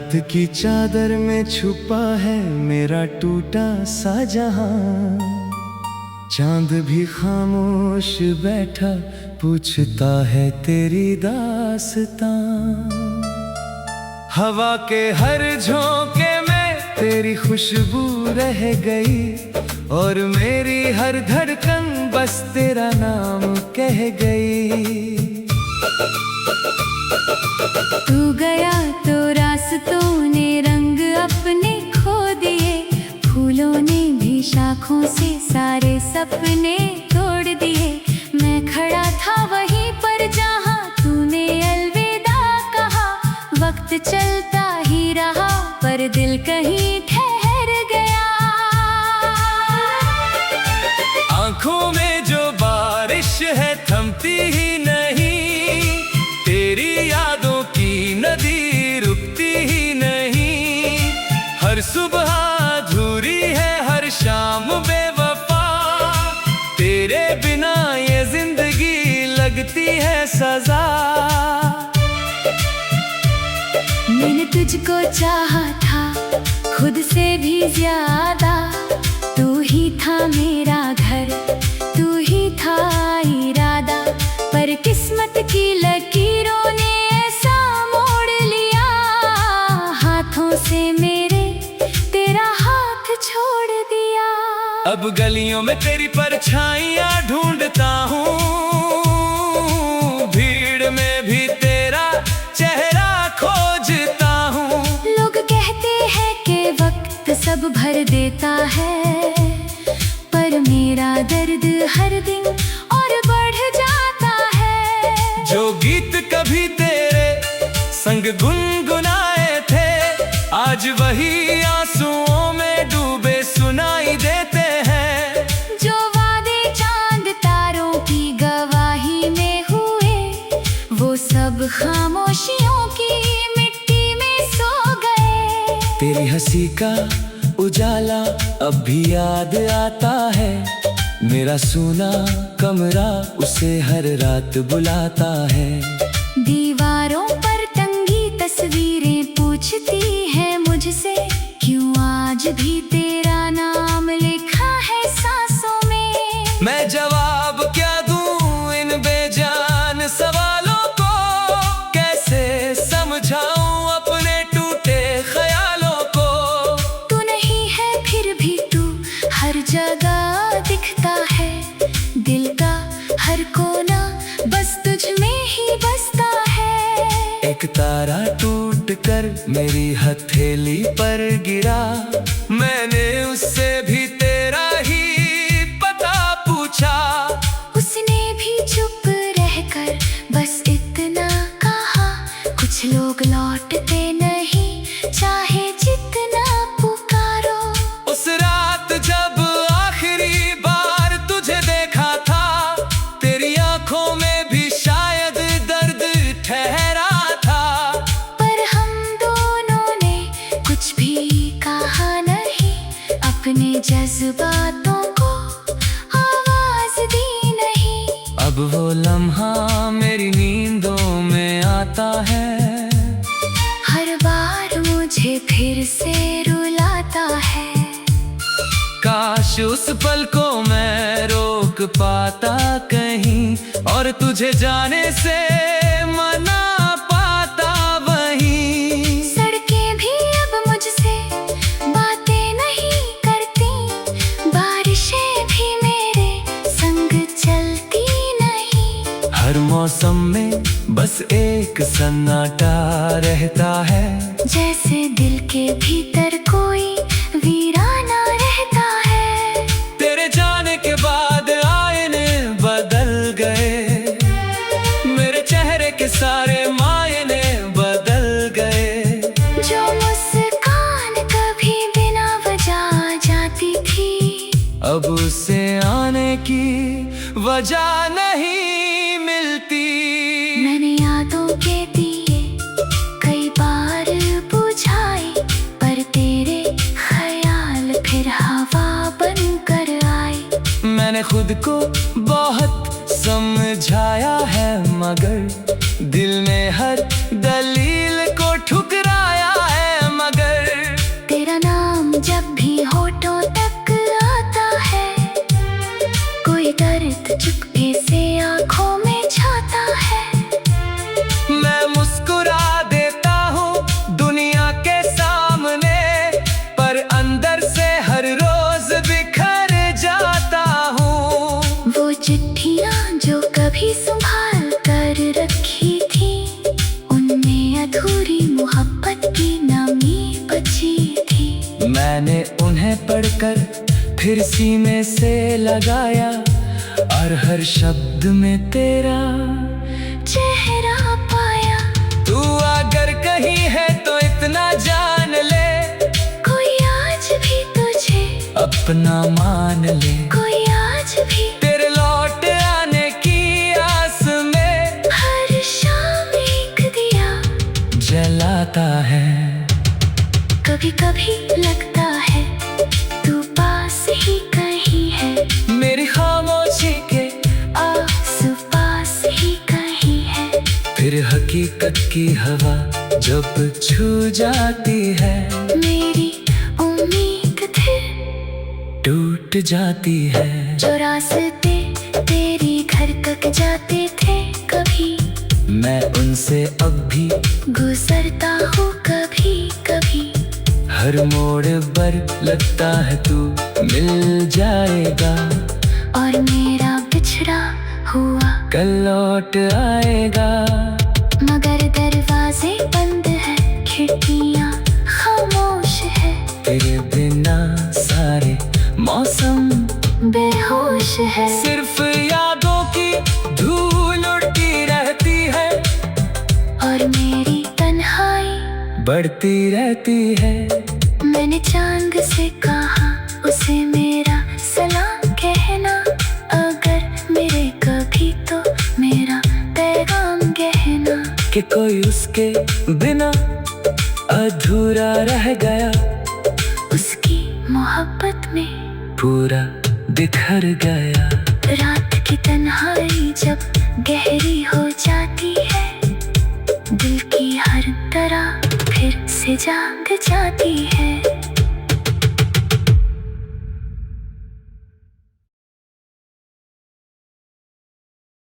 रात की चादर में छुपा है मेरा टूटा सा जहां। चांद भी खामोश बैठा पूछता है तेरी दास्तां। हवा के हर झोंके में तेरी खुशबू रह गई और मेरी हर धड़कन बस तेरा नाम कह गई। तू गया तो रास्तों ने रंग अपने खो दिए, फूलों ने भी शाखों से सारे सपने तोड़ दिए। मैं खड़ा था वहीं पर जहां तूने अलविदा कहा। वक्त चलता ही रहा पर दिल कहीं ठहर गया। आंखों में जो बारिश है थमती ही नहीं, तेरी यादों की नदी रुकती ही नहीं। हर सुबह अधूरी है हर शाम बेवफा, तेरे बिना ये जिंदगी लगती है सजा। मैंने तुझको चाहा था खुद से भी ज्यादा। तू ही था मेरा घर, तू ही था इरादा, पर किस्मत की लकीरों ने ऐसा मोड़ लिया। हाथों से मेरे तेरा हाथ छोड़ दिया। अब गलियों में तेरी परछाइयां ढूंढता हूँ, भीड़ में भी तेरा चेहरा खोजता हूँ। लोग कहते हैं कि वक्त सब भर देता है, पर मेरा दर्द हर दिन और बढ़ जाता है। जो गीत कभी तेरे संग गुनगुनाए थे, आज वही आंसुओं में डूबे सुनाई देते हैं। जो वादे चांद तारों की गवाही में हुए, वो सब खामोशियों की मिट्टी में सो गए। तेरी हंसी का उजाला अब भी याद आता है, मेरा सूना कमरा उसे हर रात बुलाता है। दीवारों पर टंगी तस्वीरें पूछती हैं मुझसे, क्यों आज भी तेरा नाम लिखा है सांसों में। मैं जवाब क्या दूं इन बेजान सवालों को, कैसे समझाऊं अपने टूटे ख्यालों को। तू नहीं है फिर भी तू हर जगह दिखता है, दिल का हर कोना बस तुझ में ही बसता है। एक तारा टूट कर मेरी हथेली पर गिरा, मैंने उससे भी तेरा ही पता पूछा। उसने भी चुप रहकर बस इतना कहा, कुछ लोग लौटते नहीं चाहे जितना पुकारो। उस रात जब आखिरी बार तुझे देखा था, तेरी आंखों में भी शायद दर्द ठहरा था। पर हम दोनों ने कुछ भी कहा नहीं, अपने जज्बातों को आवाज दी नहीं। अब वो लम्हा मेरी नींदों में आता है, हर बार मुझे फिर से रुलाता है। काश उस पल को मैं रोक पाता कहीं, और तुझे जाने से मना पाता वहीं। सड़कें भी अब मुझसे बातें नहीं करती, बारिशें भी मेरे संग चलती नहीं। हर मौसम में बस एक सन्नाटा रहता है, जैसे दिल के भीतर कोई वीराना रहता है। तेरे जाने के बाद आईने बदल गए, मेरे चेहरे के सारे मायने बदल गए। जो मुस्कान कभी बिना वजह जाती थी, अब उसे आने की वजह नहीं मिलती। मैंने यादों के दिए कई बार बुझाए, पर तेरे ख्याल फिर हवा बनकर आए। मैंने खुद को बहुत समझाया है, मगर दिल ने हर दलील को ठुकराया है। कभी संभाल कर रखी थी, उनमें अधूरी मोहब्बत की नमी बची थी। मैंने उन्हें पढ़कर फिर सीने से लगाया, और हर शब्द में तेरा चेहरा पाया। तू अगर कहीं है तो इतना जान ले, कोई आज भी तुझे अपना मान ले। कोई आज भी तेरे लौट आने की आस में हर शाम एक दिया जलाता है। कभी कभी लगता है तू पास ही कहीं है, मेरी खामोशी के आस पास ही कहीं है। फिर हकीकत की हवा जब छू जाती है, मेरी उम्मीद फिर टूट जाती है। जो रास्ते तेरे घर तक जाते थे कभी, मैं उनसे अब भी गुजरता हूँ कभी कभी। हर मोड़ पर लगता है तू मिल जाएगा, और मेरा बिछड़ा हुआ कल लौट आएगा। मगर दरवाजे बंद है, खिड़कियाँ खामोश है। तेरे बिना सारे मौसम बेहोश है। सिर्फ यादों की धूल उड़ती रहती है, और मेरी तन्हाई बढ़ती रहती है। मैंने चांद से कहा उसे मेरा सलाम कहना, अगर मेरे कभी तो मेरा पैगाम कहना। कि कोई उसके बिना अधूरा रह गया, उसकी मोहब्बत में पूरा बिखर गया। रात की तन्हाई जब गहरी हो जाती है, दिल की हर तरह फिर से जाग जाती है।